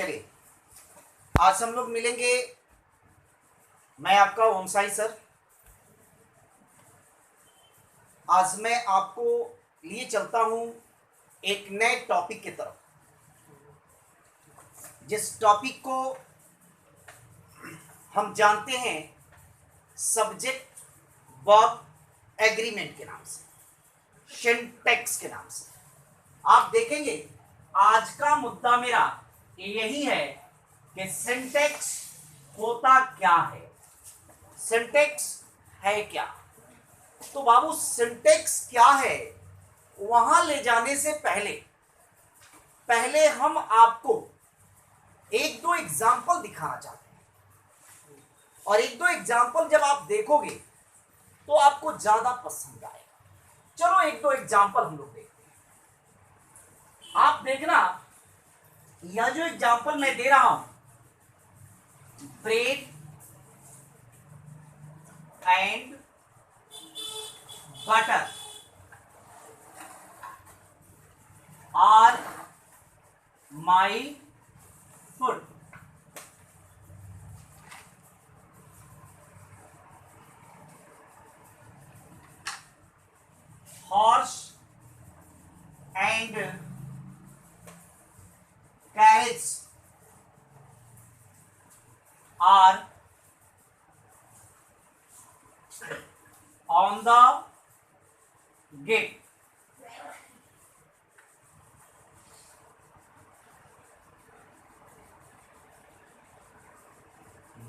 चलिए आज हम लोग मिलेंगे। मैं आपका ओम साई सर। आज मैं आपको लिए चलता हूं एक नए टॉपिक की तरफ, जिस टॉपिक को हम जानते हैं सब्जेक्ट वर्ब एग्रीमेंट के नाम से, सिंटैक्स के नाम से। आप देखेंगे आज का मुद्दा मेरा यही है कि सिंटैक्स होता क्या है, सिंटैक्स है क्या। तो बाबू सिंटैक्स क्या है वहां ले जाने से पहले हम आपको एक दो एग्जाम्पल दिखाना चाहते हैं, और एक दो एग्जाम्पल जब आप देखोगे तो आपको ज्यादा पसंद आएगा। चलो एक दो एग्जाम्पल हम लोग देखते हैं। आप देखना, यह जो एग्जाम्पल मैं दे रहा हूं, bread and butter are my food. Horse and carriage are on the gate.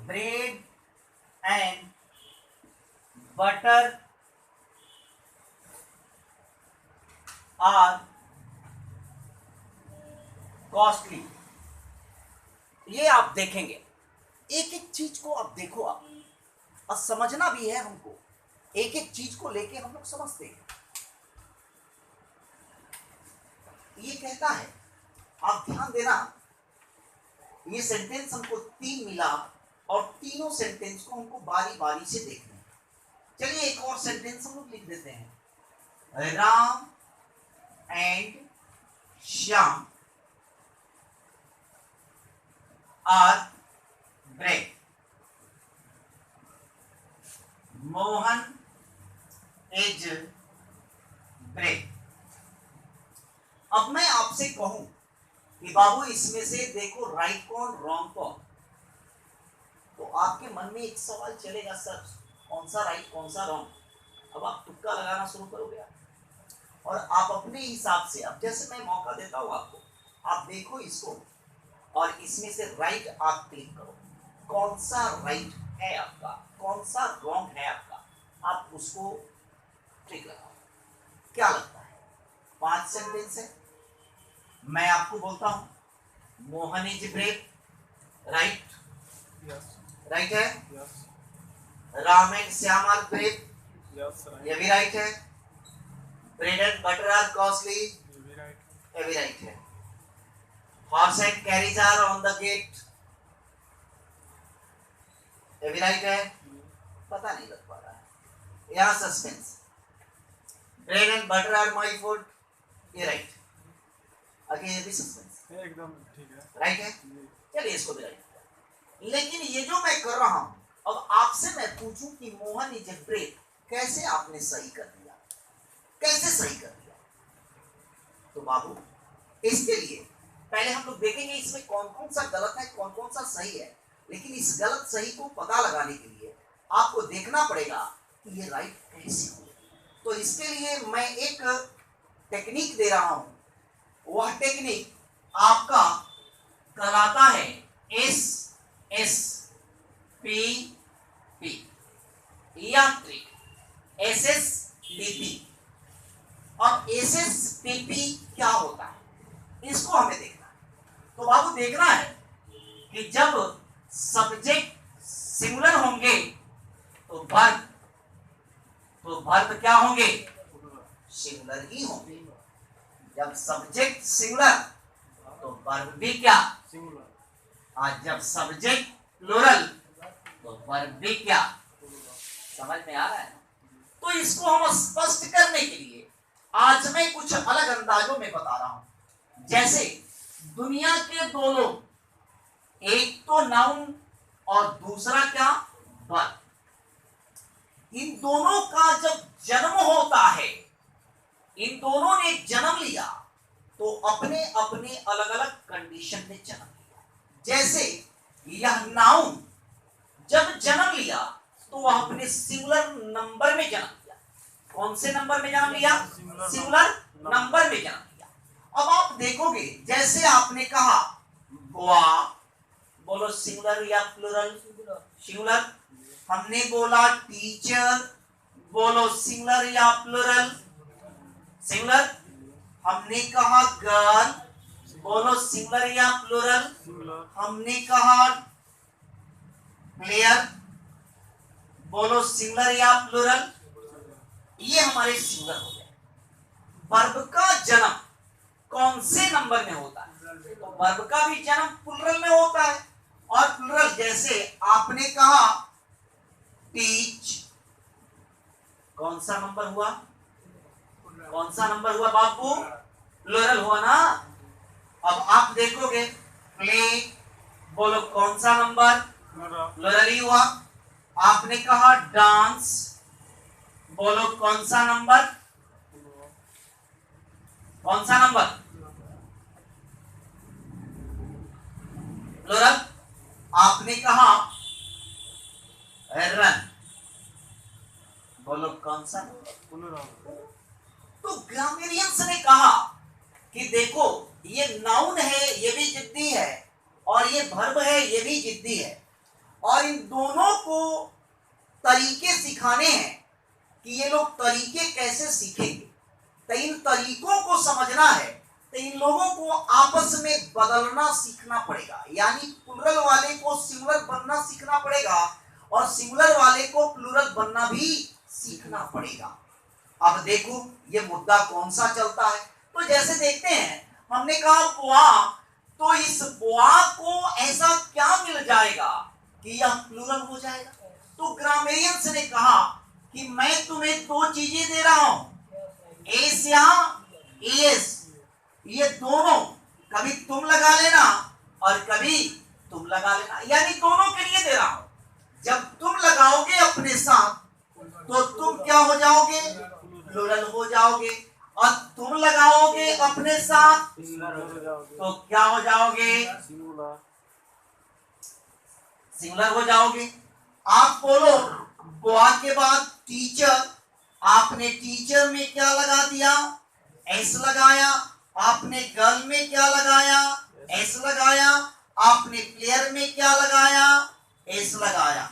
Bread and butter are costly. ये आप देखेंगे, एक एक चीज को आप देखो, आप और समझना भी है हमको। एक एक चीज को लेके हम लोग समझते हैं। ये कहता है, आप ध्यान देना, ये सेंटेंस हमको तीन मिला और तीनों सेंटेंस को हमको बारी बारी से देखना है। चलिए एक और सेंटेंस हम लोग लिख देते हैं। Ram and Shyam are bread. Mohan is bread. अब मैं आपसे कहूं कि बाबू इसमें से देखो राइट कौन रॉन्ग कौन, तो आपके मन में एक सवाल चलेगा, सर कौन सा राइट कौन सा रॉन्ग। अब आप तुक्का लगाना शुरू करोगे और आप अपने हिसाब से, अब जैसे मैं मौका देता हूं आपको, आप देखो इसको और इसमें से राइट आप क्लिक करो। कौन सा राइट है आपका, कौन सा रॉन्ग है आपका, आप उसको क्लिक लगाओ। क्या लगता है? 5 सेंटेंस है। मैं आपको बोलता हूं Mohan is bread, right? Right है। Ram and Shyam are bread, ये भी राइट है। Bread and butter are costly, ये भी राइट है। Horse and carriage are on the gate, ये भी राइट है। पता नहीं लग पा रहा है, यहाँ suspense. Bread and butter are my food, ये राइट। आगे ये भी सस्पेंस, एकदम ठीक है, राइट है। चलिए इसको भी राइट। लेकिन ये जो मैं कर रहा हूं, अब आपसे मैं पूछूं कि मोहन इज ब्रेड, कैसे आपने सही कर दिया, कैसे सही कर दिया? तो बाबू इसके लिए पहले हम लोग देखेंगे इसमें कौन कौन सा गलत है, कौन कौन सा सही है। लेकिन इस गलत सही को पता लगाने के लिए आपको देखना पड़ेगा कि ये राइट कैसे हो। तो इसके लिए मैं एक टेक्निक दे रहा हूं, वह टेक्निक आपका कहलाता है SSPP या ट्रिक SSPP। और SSPP क्या होता है, इसको हमें देखना। तो बाबू देखना है कि जब सब्जेक्ट सिंगुलर होंगे तो वर्ब क्या होंगे? सिंगुलर ही होंगे। जब सब्जेक्ट सिंगुलर तो वर्ब भी क्या? सिंगुलर। और जब सब्जेक्ट प्लूरल तो वर्ब भी क्या? समझ में आ रहा है? तो इसको हम स्पष्ट करने के लिए आज मैं कुछ अलग अंदाजों में बता रहा हूं। जैसे दुनिया के दो लोग एक तो नाउन और दूसरा क्या, वर्ब। इन दोनों का जब जन्म होता है, इन दोनों ने जन्म लिया तो अपने अपने अलग अलग कंडीशन में जन्म लिया। जैसे यह नाउन जब जन्म लिया तो वह अपने सिंगुलर नंबर में जन्म लिया। कौन से नंबर में जन्म लिया, सिंगुलर नंबर में जन्म लिया। अब आप देखोगे जैसे आपने कहा बुआ, बोलो सिंगुलर या प्लूरल, सिंगुलर। हमने बोला टीचर, बोलो सिंगुलर या प्लूरल, सिंगुलर। हमने कहा गर्ल, बोलो सिंगुलर या प्लूरल। हमने कहा प्लेयर, बोलो सिंगुलर या प्लूरल। ये हमारे सिंगुलर हो गए। वर्ब का जन्म कौन से नंबर में होता है, तो वर्ब का भी जन्म प्लूरल में होता है। और प्लूरल जैसे आपने कहा टीच, कौन सा नंबर हुआ, कौन सा नंबर हुआ बापू, प्लूरल हुआ ना। अब आप देखोगे प्ले, बोलो कौन सा नंबर, प्लूरल ही हुआ। आपने कहा डांस, बोलो कौन सा नंबर, कौन सा नंबर, प्लूरल। आपने कहा रन, बोलो कौन सा नंबर। तो ग्रामेरियंस ने कहा कि देखो ये नाउन है, ये भी जिद्दी है, और ये वर्ब है, ये भी जिद्दी है, और इन दोनों को तरीके सिखाने हैं कि ये लोग तरीके कैसे सीखेंगे। तो इन तरीकों को समझना है तो इन लोगों को आपस में बदलना सीखना पड़ेगा। यानी प्लूरल वाले को सिंगुलर बनना सीखना पड़ेगा और सिंगुलर वाले को प्लूरल बनना भी सीखना पड़ेगा। अब देखो ये मुद्दा कौन सा चलता है। तो जैसे देखते हैं, हमने कहा बुआ, तो इस बुआ को ऐसा क्या मिल जाएगा कि यह प्लूरल हो जाएगा। तो ग्रामेरियंस ने कहा कि मैं तुम्हें दो चीजें दे रहा हूं, एस या एस, ये दोनों कभी तुम लगा लेना और कभी तुम लगा लेना, यानी दोनों के लिए दे रहा हूं। जब तुम लगाओगे अपने साथ तो तुम क्या हो जाओगे, प्लूरल हो जाओगे, और तुम लगाओगे अपने साथ तो क्या हो जाओगे, सिंगुलर हो जाओगे। आप बोलो बुआ के बाद टीचर, आपने टीचर में क्या लगा दिया, एस लगाया। आपने गर्ल में क्या लगाया, एस लगाया। आपने प्लेयर में क्या लगाया, एस लगाया।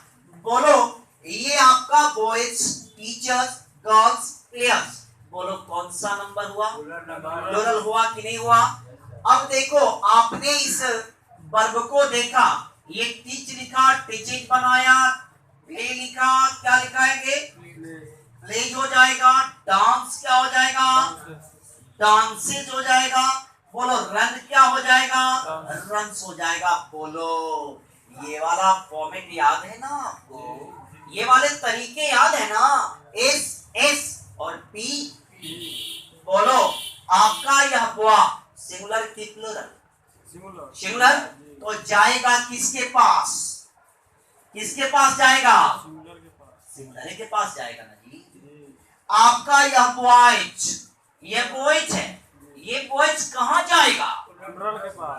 बोलो ये आपका बॉयज, टीचर्स, गर्ल्स, प्लेयर्स, बोलो कौन सा नंबर हुआ, प्लूरल हुआ कि नहीं हुआ। अब देखो आपने इस वर्ब को देखा, ये टीच लिखा, टीचिंग बनाया, प्ले लिखा, क्या लिखाएंगे, प्लेज हो जाएगा। डांस क्या हो जाएगा, डांसेज हो जाएगा। बोलो रन क्या हो जाएगा, रन्स हो जाएगा। बोलो ये वाला फॉर्मेट याद है ना आपको, ये वाले तरीके याद है ना, एस एस और पी। बोलो आपका यह बुआ सिंगुलर की प्लूरल, सिंगुलर, तो जाएगा किसके पास, किसके पास जाएगा, सिंगुलर के पास जाएगा ना जी। आपका यह बॉयज, ये बॉयज है, ये बॉयज कहां जाएगा,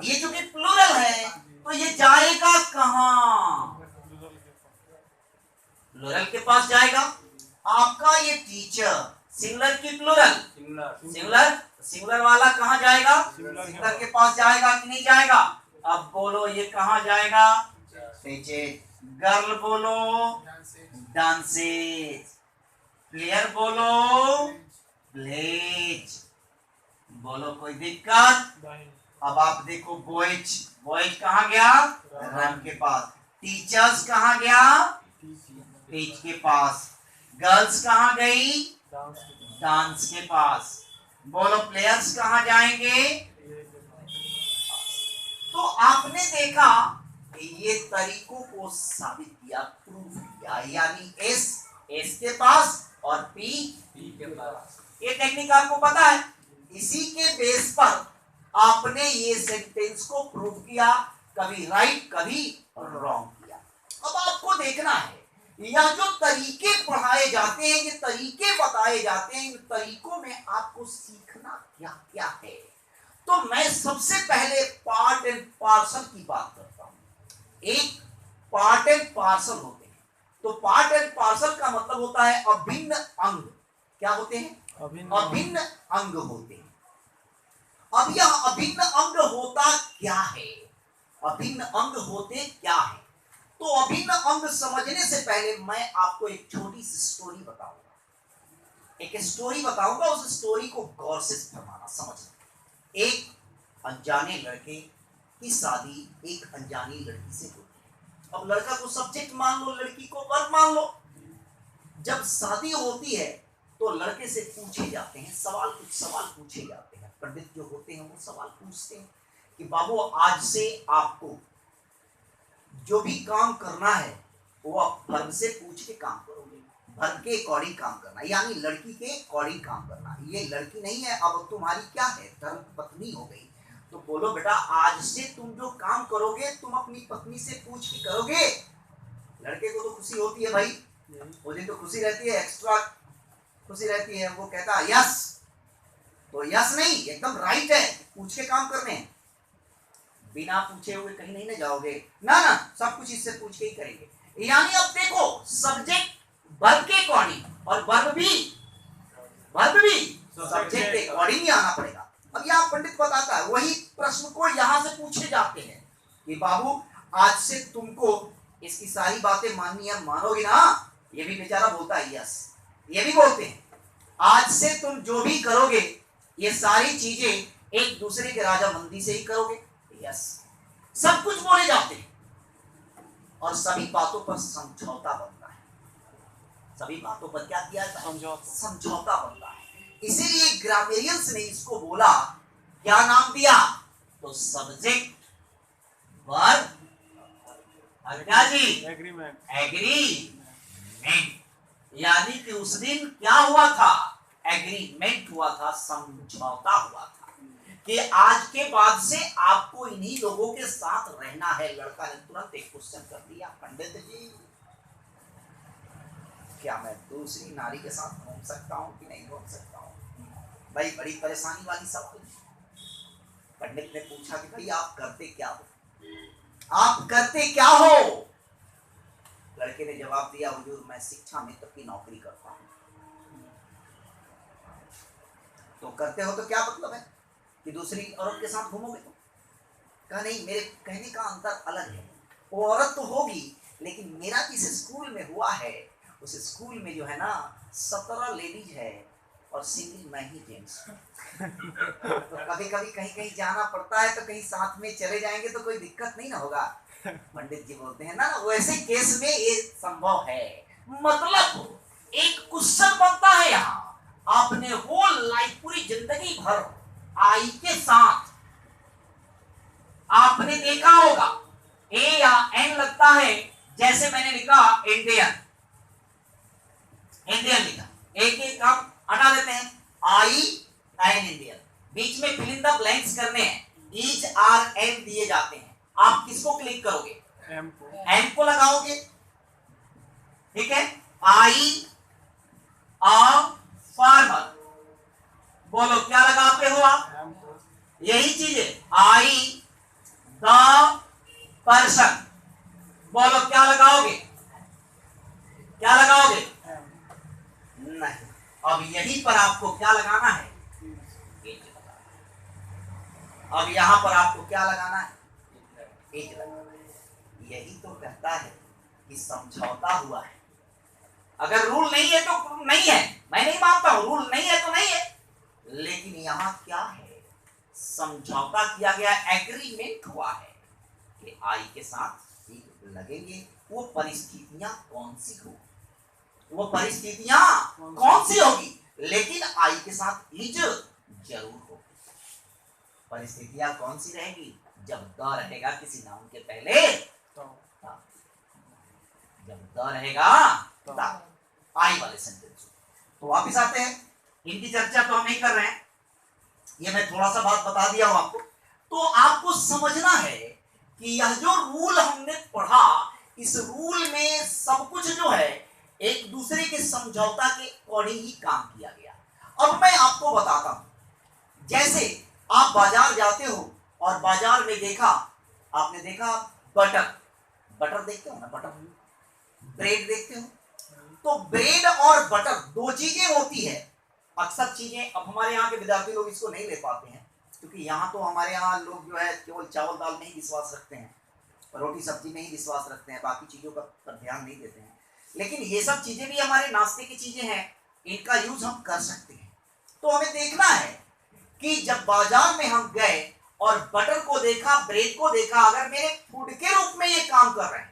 ये जो कि प्लूरल है तो ये जाएगा कहां, प्लूरल के पास जाएगा। आपका ये टीचर सिंगुलर की प्लूरल, सिंगुलर, सिंगुलर वाला कहां जाएगा, सिंगुलर के पास जाएगा कि नहीं जाएगा। अब बोलो ये कहां जाएगा, गर्ल बोलो डांसेज, प्लेयर बोलो प्लेज, बोलो कोई दिक्कत। अब आप देखो बॉयज, बॉयज कहां गया, रन के पास। टीचर्स कहां गया, टीच के पास। गर्ल्स कहां गई, डांस के पास। बोलो प्लेयर्स कहां जाएंगे। तो आपने देखा ये तरीकों को साबित किया, प्रूफ किया, यानी एस एस के पास और पी के पास। ये टेक्निक आपको पता है। इसी के बेस पर आपने ये सेंटेंस को प्रूफ किया कभी राइट कभी रॉन्ग किया। अब आपको देखना है यह जो तरीके पढ़ाए जाते हैं, ये तरीके बताए जाते हैं, इन तरीकों में आपको सीखना क्या क्या है। तो मैं सबसे पहले पार्ट एंड पार्सल की बात करता हूं। एक पार्ट एंड पार्सल होते हैं। तो पार्ट एंड पार्सल का मतलब होता है अभिन्न अंग। क्या होते हैं? अभिन्न अंग होते हैं। अब यह अभिन्न अंग होता क्या है? अभिन्न अंग होते क्या है? तो अभिन्न अंग समझने से पहले मैं आपको एक छोटी सी स्टोरी बताऊंगा। एक स्टोरी बताऊंगा, उस स्टोरी को गौर से फरमाना, समझना। एक अनजाने लड़के की शादी एक अनजानी लड़की से होती है। अब लड़का को सब्जेक्ट मान लो, लड़की को वर्ब मान लो। जब शादी होती है तो लड़के से पूछे जाते हैं सवाल, कुछ सवाल पूछे जाते हैं। पंडित जो होते हैं वो सवाल पूछते हैं कि बाबू आज से आपको जो भी काम करना है वो आप वर्ब से पूछ के काम करोगे। वर्ब के अकॉर्डिंग काम करना, यानी लड़की के अकॉर्डिंग काम करना। ये लड़की नहीं है, अब तुम्हारी क्या है, धर्म पत्नी हो गई। तो बोलो बेटा आज से तुम जो काम करोगे तुम अपनी पत्नी से पूछ के करोगे। लड़के को तो खुशी होती है भाई, वो दिन तो खुशी रहती है, एक्स्ट्रा खुशी रहती है। वो कहता है यस, तो यस नहीं एकदम राइट है, पूछ के काम करने हैं। बिना पूछे हुए कहीं नहीं ना जाओगे, ना ना, सब कुछ इससे पूछ के ही करेंगे। यानी अब देखो सब्जेक्ट वर्ब के अकॉर्डिंग और वर्ब भी सब्जेक्ट के अकॉर्डिंग ही आना पड़ेगा। अब यहाँ पंडित बताता है वही प्रश्न को यहाँ से पूछे जाते हैं कि बाबू आज से तुमको इसकी सारी बातें माननी है, मानोगे ना? ये भी बेचारा बोलता है यस। ये भी बोलते हैं आज से तुम जो भी करोगे ये सारी चीजें एक दूसरे के राजामंदी से ही करोगे। यस, सब कुछ बोले जाते हैं और सभी बातों पर समझौता बनता है। सभी बातों पर क्या किया जाता है? समझौता बनता है। इसीलिए ग्रामेरियंस ने इसको बोला, क्या नाम दिया? तो सब्जेक्ट वर्ब क्या जी? एग्रीमेंट। यानी कि उस दिन क्या हुआ था? एग्रीमेंट हुआ था, समझौता हुआ था कि आज के बाद से आपको इन्हीं लोगों के साथ रहना है। लड़का ने तुरंत एक क्वेश्चन कर दिया, पंडित जी क्या मैं दूसरी नारी के साथ घूम सकता हूँ कि नहीं घूम सकता हूँ? भाई बड़ी परेशानी वाली सवाल। पंडित ने पूछा कि भाई आप करते क्या हो, आप करते क्या हो? लड़के ने जवाब दिया, हुजूर मैं शिक्षा मित्र की नौकरी करता हूँ। तो करते हो तो क्या मतलब है कि दूसरी औरत के साथ घूमोगे? तो कहा नहीं, मेरे कहने का अंतर अलग है। वो औरत तो होगी लेकिन मेरा जिस स्कूल में हुआ है उस स्कूल में जो है ना 17 लेडीज है और सिंगल मैं ही जेंट्स। तो कभी कभी कहीं कहीं जाना पड़ता है तो कहीं साथ में चले जाएंगे तो कोई दिक्कत नहीं ना होगा। पंडित जी बोलते हैं ना वैसे केस में ये संभव है। मतलब एक क्वेश्चन बनता है यहाँ, आपने होल लाइफ पूरी जिंदगी भर आई के साथ आपने देखा होगा ए या एन लगता है, जैसे मैंने लिखा इंडियन, इंडियन लिखा, एक एक हम हटा देते हैं, आई एन इंडियन, बीच में फिल इन द ब्लैंक्स करने हैं, ईच आर एन दिए जाते हैं। आप किसको क्लिक करोगे? एम को लगाओगे, ठीक है। आई अ फार्मर, बोलो क्या लगाते हो आप? यही चीज है, आई द पर्सन, बोलो क्या लगाओगे? क्या लगाओगे? नहीं। अब यहीं पर आपको क्या लगाना है? अब यहां पर आपको क्या लगाना है? एज लगाना है। यही तो कहता है कि समझौता हुआ है। अगर रूल नहीं है तो नहीं है, मैं नहीं मानता हूं, रूल नहीं है तो नहीं है, लेकिन यहां क्या है? समझौता किया गया, एग्रीमेंट हुआ है कि आई के साथ लगेंगे। वो परिस्थितियां कौन सी हो, वो परिस्थितियां कौन सी होगी, लेकिन आई के साथ इज जरूर होगी। परिस्थितियां कौन सी रहेगी? जब द रहेगा किसी नाउन के पहले, जब द रहेगा आई वाले सेंटेंस। तो वापिस आते हैं, इनकी चर्चा तो हम नहीं कर रहे हैं, ये मैं थोड़ा सा बात बता दिया हूं आपको। तो आपको समझना है कि यह जो रूल हमने पढ़ा, इस रूल में सब कुछ जो है एक दूसरे के समझौता के अकॉर्डिंग ही काम किया गया। अब मैं आपको बताता हूं, जैसे आप बाजार जाते हो और बाजार में देखा, आपने देखा बटर, बटर देखते हो ना, बटर, ब्रेड देखते हो, तो ब्रेड और बटर दो चीजें होती है। अक्सर चीजें, अब हमारे यहाँ के विद्यार्थी लोग इसको नहीं ले पाते हैं, क्योंकि यहाँ तो हमारे यहाँ लोग जो है केवल चावल दाल में ही विश्वास रखते हैं, रोटी सब्जी में ही विश्वास रखते हैं, बाकी चीजों का पर ध्यान नहीं देते हैं। लेकिन ये सब चीजें भी हमारे नाश्ते की चीजें हैं, इनका यूज हम कर सकते हैं। तो हमें देखना है कि जब बाजार में हम गए और बटर को देखा, ब्रेड को देखा, अगर मेरे फूड के रूप में ये काम कर रहे हैं,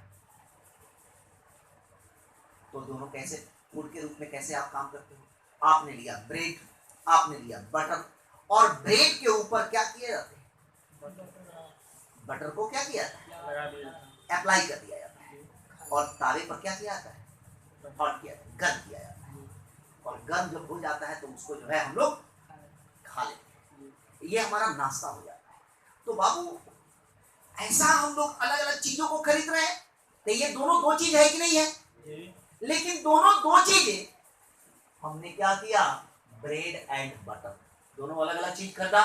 तो दोनों कैसे फूड के रूप में कैसे आप काम करते हो? आपने लिया ब्रेड, आपने लिया बटर, और ब्रेड के ऊपर क्या किया जाता है? बटर को क्या किया जाता है? अप्लाई कर दिया जाता है। और तावे पर क्या किया जाता है? हॉट किया जाता है, गर्म किया जाता है। और गर्म जब हो जाता है तो उसको जो है हम लोग खा लेते हैं। ये हमारा नाश्ता हो जाता है। तो बाबू, ऐसा हम लोग अलग अलग चीजों को खरीद रहे हैं, तो ये दोनों दो चीज है कि नहीं है? लेकिन दोनों दो चीजें हमने क्या किया? ब्रेड एंड बटर, दोनों अलग अलग चीज खरीदा।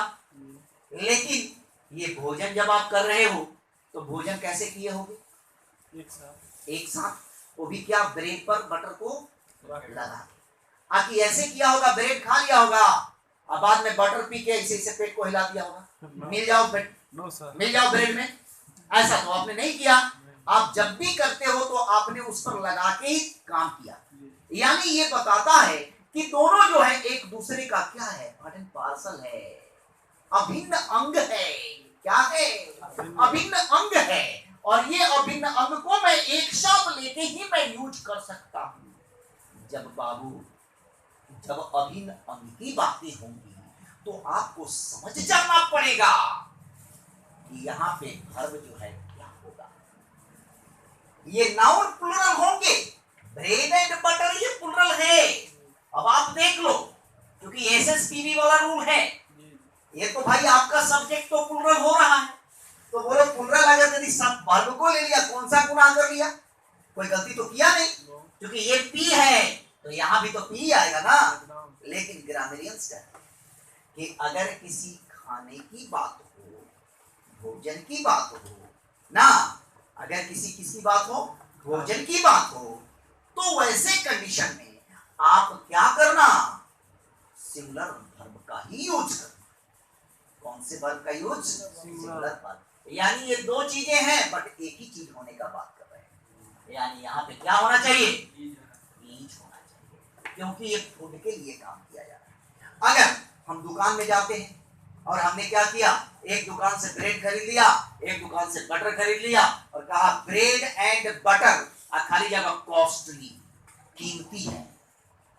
लेकिन ये भोजन जब आप कर रहे हो तो भोजन कैसे किए होगे? एक साथ, वो भी क्या? ब्रेड पर बटर को लगा। आखिर ऐसे किया होगा, ब्रेड खा लिया होगा, अब बाद में बटर पी के ऐसे ऐसे पेट को हिला दिया होगा, मिल जाओ ब्रेड, मिल जाओ ब्रेड में, ऐसा तो आपने नहीं किया। आप जब भी करते हो तो आपने उस पर लगा के ही काम किया। यानी ये बताता है कि दोनों जो है एक दूसरे का क्या है? पार्ट एंड पार्सल है, अभिन्न अंग है। क्या है? अभिन्न अंग है। और ये अभिन्न अंग को मैं एक साथ लेके ही मैं यूज कर सकता हूं। जब बाबू, जब अभिन्न अंग की बातें होंगी तो आपको समझ जाना पड़ेगा कि यहां पे वर्ब जो है क्या होगा। ये नाउन प्लुरल होंगे, ब्रेड एंड बटर ये प्लुरल है। अब आप देख लो, क्योंकि एसएसपीवी वाला रूल है, ये तो भाई आपका सब्जेक्ट तो प्लुरल हो रहा है, तो बोलो प्लुरल अगर यदि सब वर्ब को ले लिया, कौन सा गुनाह कर लिया? कोई गलती तो किया नहीं, क्योंकि ये पी है तो यहां भी तो पी आएगा ना। लेकिन ग्रामरियंस कहते हैं कि अगर किसी खाने की बात हो, भोजन की बात हो ना, अगर किसी बात हो, भोजन की बात हो, तो वैसे कंडीशन में आप क्या करना? सिंगुलर वर्ब का ही यूज करना। कौन से वर्ब का यूज? Singular verb. यानी ये दो चीजें हैं बट एक ही चीज होने का बात कर रहे हैं। यानी यहाँ पे क्या होना चाहिए? ईच होना चाहिए, क्योंकि ये फूड के लिए काम किया जा रहा है। अगर हम दुकान में जाते हैं और हमने क्या किया? एक दुकान से ब्रेड खरीद लिया, एक दुकान से बटर खरीद लिया और कहा ब्रेड एंड बटर, खाली जगह कॉस्टली, कीमती है।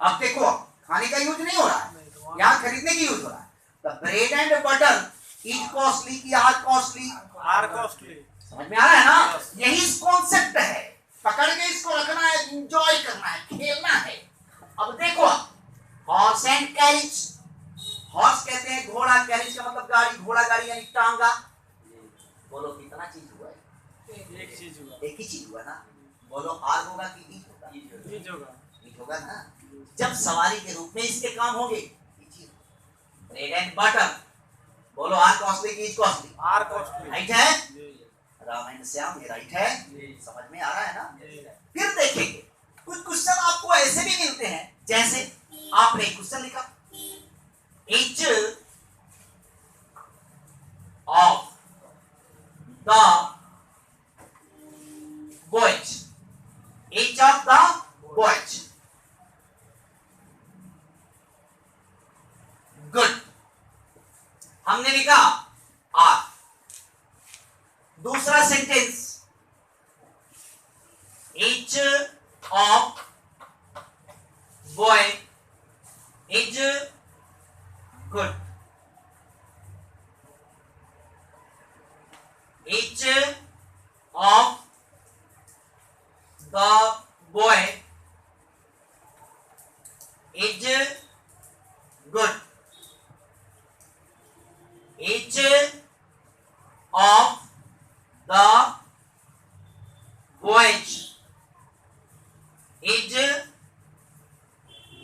अब देखो, खाने का यूज नहीं हो रहा है, यहाँ खरीदने की यूज हो रहा है। तो bread and butter is costly की आर कॉस्टली? Are costly. समझ में आ रहा है ना? यही कॉन्सेप्ट है, पकड़ के इसको रखना है, एंजॉय करना है, खेलना है। अब देखो, हॉर्स एंड कैरिज, हॉर्स कहते हैं घोड़ा, कैरिज का मतलब गाड़ी, घोड़ा गाड़ी यानी टांगा। बोलो कितना चीज हुआ है? एक चीज हुआ, एक ही चीज हुआ ना। बोलो आर होगा कि ईच होगा? ईच होगा, ईच होगा ना। जब सवारी के रूप में इसके काम होंगे, ब्रेड एंड बटर, बोलो आर कॉस्टली की each costly? Are costly. Right है? रामायण श्याम ये राइट है? समझ में आ रहा है ना? फिर देखेंगे कुछ क्वेश्चन आपको ऐसे भी मिलते हैं, जैसे आपने क्वेश्चन लिखा, each of the voyage, each of the voyage, good, हमने लिखा आर। दूसरा sentence, each of boy is good, each of the boy is good, each of the voyage is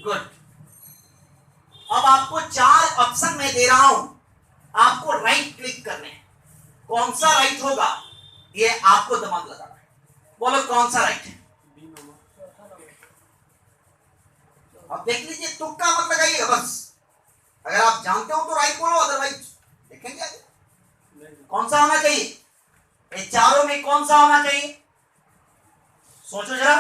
good. अब आपको 4 ऑप्शन मैं दे रहा हूं, आपको राइट क्लिक करने हैं। कौन सा राइट होगा ये आपको दिमाग लगाना है। बोलो कौन सा राइट है। बी मामा। अब देख लीजिए, तुक्का मत लगाइएगा बस। अगर आप जानते हो तो राइट बोलो, अदरवाइज देखेंगे आगे। कौन सा होना चाहिए, ये चारों में कौन सा होना चाहिए, सोचो जरा।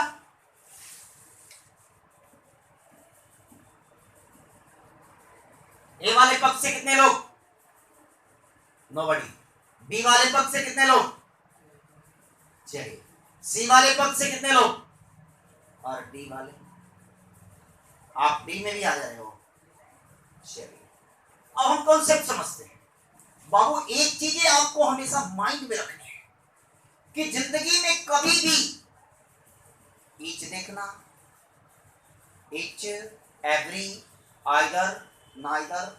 ए वाले पक्ष से कितने लोग, नोबडी। बी वाले पक्ष से कितने लोग, चलिए। सी वाले पक्ष से कितने लोग, और डी वाले, आप डी में भी आ जा रहे हो। चलिए, अब हम कॉन्सेप्ट समझते हैं। बाबू एक चीजें आपको हमेशा माइंड में रखनी है कि जिंदगी में कभी भी ईच देखना, each, every, either, neither,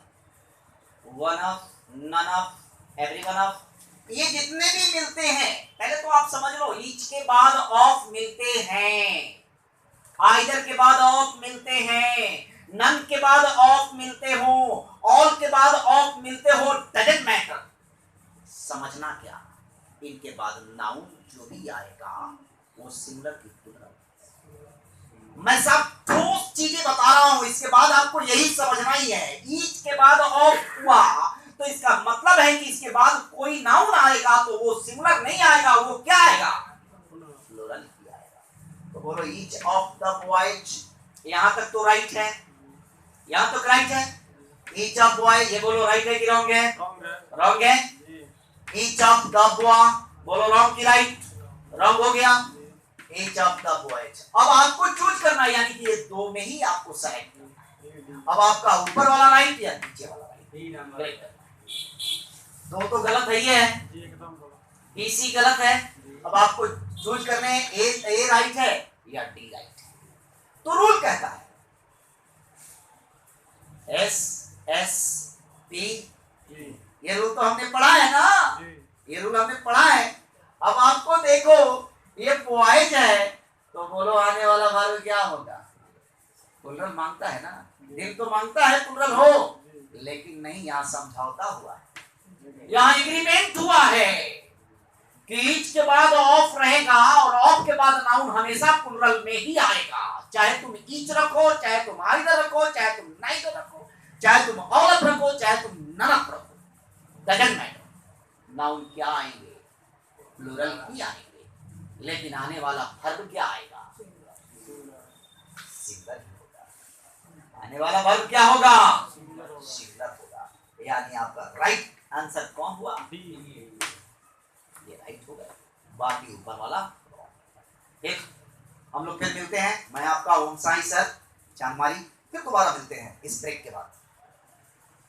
one of, none of, every one of, ये जितने भी मिलते हैं, पहले तो आप समझ लो, ईच के बाद ऑफ मिलते हैं, आइदर के बाद ऑफ मिलते हैं, नन के बाद ऑफ मिलते हो, ऑल के बाद ऑफ मिलते हो, डजंट मैटर। समझना क्या, इनके बाद नाउन जो भी आएगा वो सिंगुलर की प्लूरल। मैं सब ठोस चीजें बता रहा हूं, इसके बाद आपको यही समझना ही है। ईच के बाद ऑफ हुआ तो इसका मतलब है कि इसके बाद कोई नाउन आएगा तो वो सिंगुलर नहीं आएगा, वो क्या आएगा, प्लूरल ही आएगा। तो बोलो ईच ऑफ द वॉयज, यहां तक तो राइट है, यहां तक राइट है। ईच ऑफ बॉय, ये बोलो राइट है कि रॉन्ग है, रॉन्ग है। ईच ऑफ द बॉय, बोलो रॉन्ग की राइट, रॉन्ग हो गया। ईच ऑफ द बॉयज, अब आपको चूज करना, यानी कि ये दो में ही आपको सेलेक्ट करना है। अब आपका ऊपर वाला राइट या नीचे वाला राइट, दो तो गलत है, ये है, बी सी गलत है। अब आपको चूज करने हैं, ए राइट है या डी राइट है। तो रूल कहता है एस एस पी, ये रूल तो हमने पढ़ा है ना, ये रूल हमने पढ़ा है। अब आपको देखो ये बॉयज है तो बोलो आने वाला वर्ब क्या होगा, प्लूरल मांगता है ना, दिल तो मांगता है प्लूरल हो, लेकिन नहीं, यहाँ समझौता हुआ है, यहाँ एग्रीमेंट हुआ है कि ईच के बाद ऑफ रहेगा और ऑफ के बाद नाउन हमेशा प्लूरल में ही आएगा। चाहे तुम ईच रखो, चाहे तुम आइदर रखो, चाहे तुम नाइदर रखो, चाहे तुम ऑल ऑफ रखो, चाहे तुम नन ऑफ रखो, डजंट मैटर, नाउन क्या आएंगे, प्लूरल ही आएंगे। लेकिन आने वाला वर्ब क्या आएगा, सिंगुलर होगा। आने वाला वर्ब क्या होगा, सिंगुलर होगा। यानी आपका राइट आंसर कौन हुआ, ये राइट हो गया, बाकी ऊपर वाला एक। हम लोग फिर मिलते हैं, मैं आपका ओम साई सर चांदमारी, फिर दोबारा मिलते हैं इस ब्रेक के बाद।